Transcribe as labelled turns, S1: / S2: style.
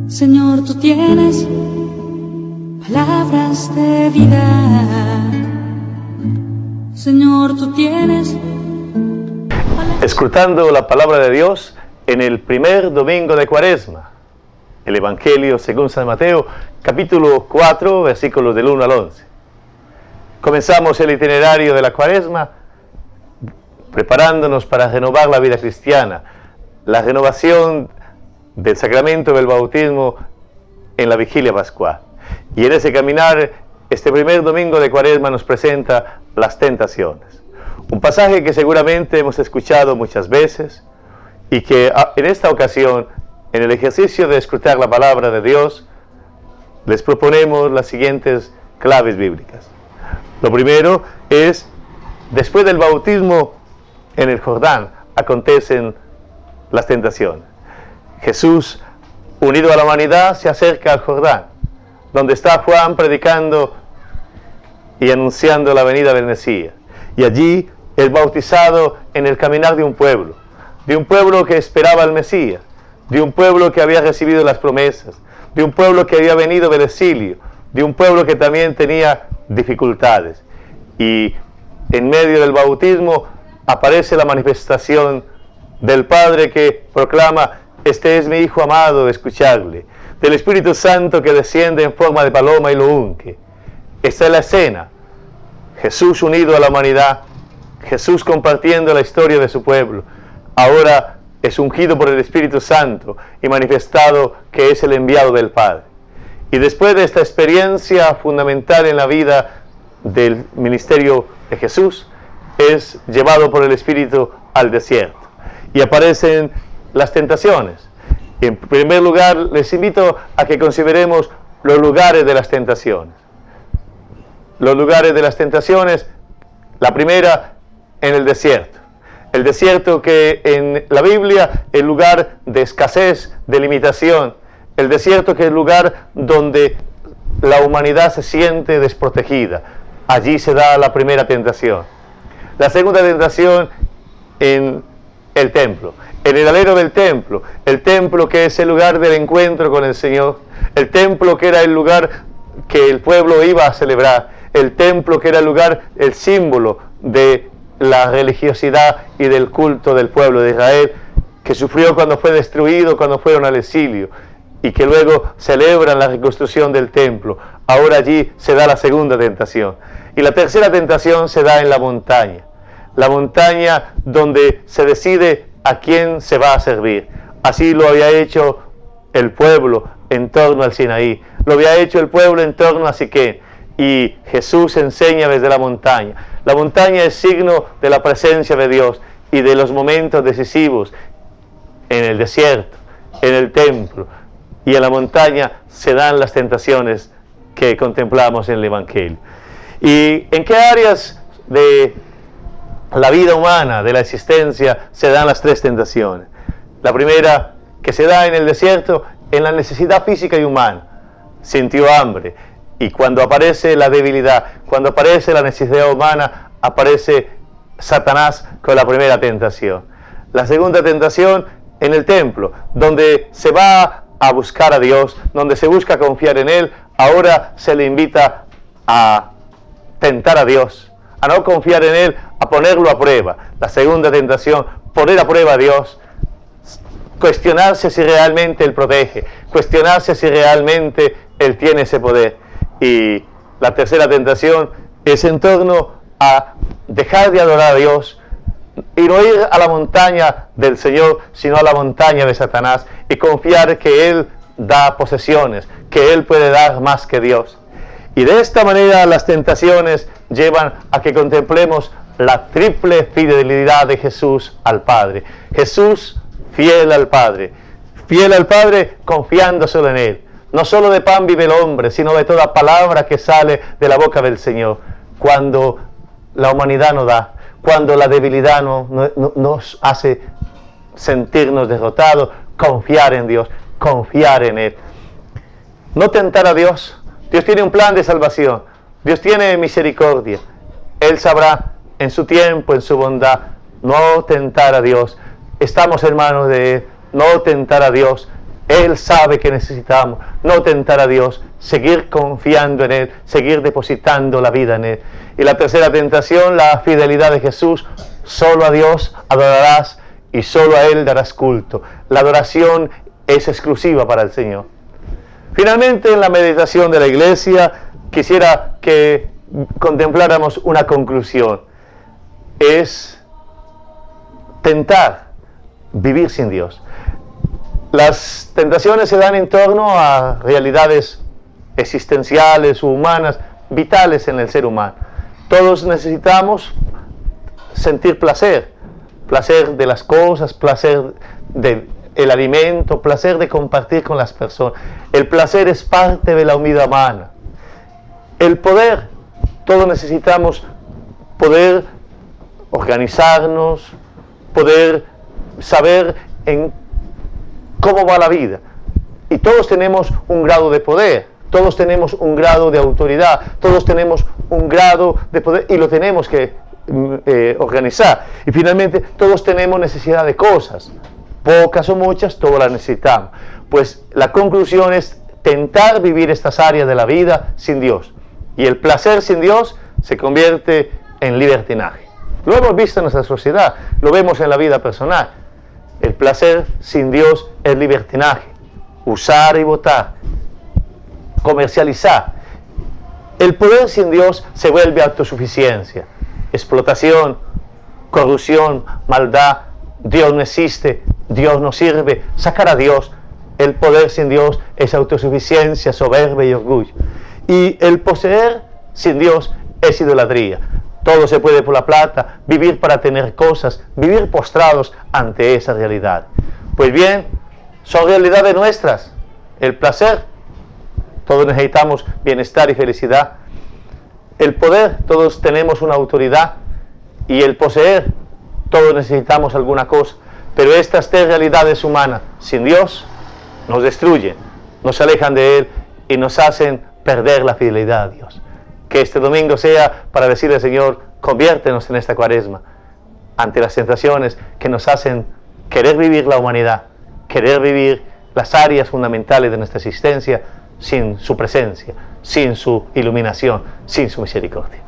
S1: Señor, tú tienes palabras de vida. Señor, tú tienes.
S2: Escrutando la palabra de Dios en el primer domingo de Cuaresma. El Evangelio según San Mateo, capítulo 4, versículos del 1 al 11. Comenzamos el itinerario de la Cuaresma preparándonos para renovar la vida cristiana, la renovación del sacramento del bautismo en la vigilia pascual. Y en ese caminar, este primer domingo de Cuaresma nos presenta las tentaciones. Un pasaje que seguramente hemos escuchado muchas veces y que en esta ocasión, en el ejercicio de escrutar la palabra de Dios, les proponemos las siguientes claves bíblicas. Lo primero es, después del bautismo en el Jordán, acontecen las tentaciones. Jesús, unido a la humanidad, se acerca al Jordán, donde está Juan predicando y anunciando la venida del Mesías. Y allí es bautizado en el caminar de un pueblo que esperaba al Mesías, de un pueblo que había recibido las promesas, de un pueblo que había venido del exilio, de un pueblo que también tenía dificultades. Y en medio del bautismo aparece la manifestación del Padre que proclama: este es mi Hijo amado, escuchadle. Del Espíritu Santo que desciende en forma de paloma y lo unge. Esta es la escena. Jesús unido a la humanidad, Jesús compartiendo la historia de su pueblo. Ahora es ungido por el Espíritu Santo y manifestado que es el enviado del Padre. Y después de esta experiencia fundamental en la vida del ministerio de Jesús, es llevado por el Espíritu al desierto. Y aparecen las tentaciones. Y en primer lugar, les invito a que consideremos los lugares de las tentaciones. Los lugares de las tentaciones, la primera, en el desierto. El desierto que en la Biblia es lugar de escasez, de limitación. El desierto que es el lugar donde la humanidad se siente desprotegida. Allí se da la primera tentación. La segunda tentación en el templo, en el alero del templo, el templo que es el lugar del encuentro con el Señor, el templo que era el lugar que el pueblo iba a celebrar, el templo que era el lugar, el símbolo de la religiosidad y del culto del pueblo de Israel, que sufrió cuando fue destruido, cuando fueron al exilio, y que luego celebran la reconstrucción del templo. Ahora allí se da la segunda tentación. Y la tercera tentación se da en la montaña donde se decide a quién se va a servir. Así lo había hecho el pueblo en torno al Sinaí, lo había hecho el pueblo en torno a Siquén, y Jesús enseña desde la montaña. La montaña es signo de la presencia de Dios y de los momentos decisivos en el desierto, en el templo, y en la montaña se dan las tentaciones que contemplamos en el Evangelio. ¿Y en qué áreas de la vida humana, de la existencia, se dan las tres tentaciones? La primera, que se da en el desierto, en la necesidad física y humana. Sintió hambre, y cuando aparece la debilidad, cuando aparece la necesidad humana, aparece Satanás con la primera tentación. La segunda tentación, en el templo, donde se va a buscar a Dios, donde se busca confiar en Él. Ahora se le invita a tentar a Dios, a no confiar en Él, a ponerlo a prueba. La segunda tentación, poner a prueba a Dios, cuestionarse si realmente Él protege, cuestionarse si realmente Él tiene ese poder. Y la tercera tentación es en torno a dejar de adorar a Dios y no ir a la montaña del Señor, sino a la montaña de Satanás, y confiar que Él da posesiones, que Él puede dar más que Dios. Y de esta manera las tentaciones llevan a que contemplemos la triple fidelidad de Jesús al Padre. Jesús fiel al Padre confiando solo en Él. No solo de pan vive el hombre, sino de toda palabra que sale de la boca del Señor. Cuando la humanidad no da, cuando la debilidad nos hace sentirnos derrotados, confiar en Dios, confiar en Él. No tentar a Dios. Dios tiene un plan de salvación. Dios tiene misericordia. Él sabrá en su tiempo, en su bondad, no tentar a Dios. Estamos hermanos de Él. No tentar a Dios Él sabe que necesitamos no tentar a Dios, seguir confiando en Él, seguir depositando la vida en Él. Y la tercera tentación, la fidelidad de Jesús. Solo a Dios adorarás y solo a Él darás culto. La adoración es exclusiva para el Señor. Finalmente, en la meditación de la iglesia, quisiera que contempláramos una conclusión. Es tentar vivir sin Dios. Las tentaciones se dan en torno a realidades existenciales o humanas, vitales en el ser humano. Todos necesitamos sentir placer, placer de las cosas, placer del alimento, placer de compartir con las personas. El placer es parte de la vida humana. El poder, todos necesitamos poder organizarnos, poder saber en cómo va la vida. Y todos tenemos un grado de poder, todos tenemos un grado de autoridad, todos tenemos un grado de poder y lo tenemos que organizar. Y finalmente, todos tenemos necesidad de cosas, pocas o muchas, todas las necesitamos. Pues la conclusión es tentar vivir estas áreas de la vida sin Dios. Y el placer sin Dios se convierte en libertinaje. Lo hemos visto en nuestra sociedad, lo vemos en la vida personal. El placer sin Dios es libertinaje. Usar y botar, comercializar. El poder sin Dios se vuelve autosuficiencia, explotación, corrupción, maldad. Dios no existe, Dios no sirve. Sacar a Dios. El poder sin Dios es autosuficiencia, soberbia y orgullo. Y el poseer sin Dios es idolatría. Todo se puede por la plata, vivir para tener cosas, vivir postrados ante esa realidad. Pues bien, son realidades nuestras. El placer, todos necesitamos bienestar y felicidad. El poder, todos tenemos una autoridad. Y el poseer, todos necesitamos alguna cosa. Pero estas tres realidades humanas, sin Dios, nos destruyen, nos alejan de Él y nos hacen perder la fidelidad a Dios. Que este domingo sea para decirle al Señor, conviértenos en esta cuaresma ante las tentaciones que nos hacen querer vivir la humanidad, querer vivir las áreas fundamentales de nuestra existencia sin su presencia, sin su iluminación, sin su misericordia.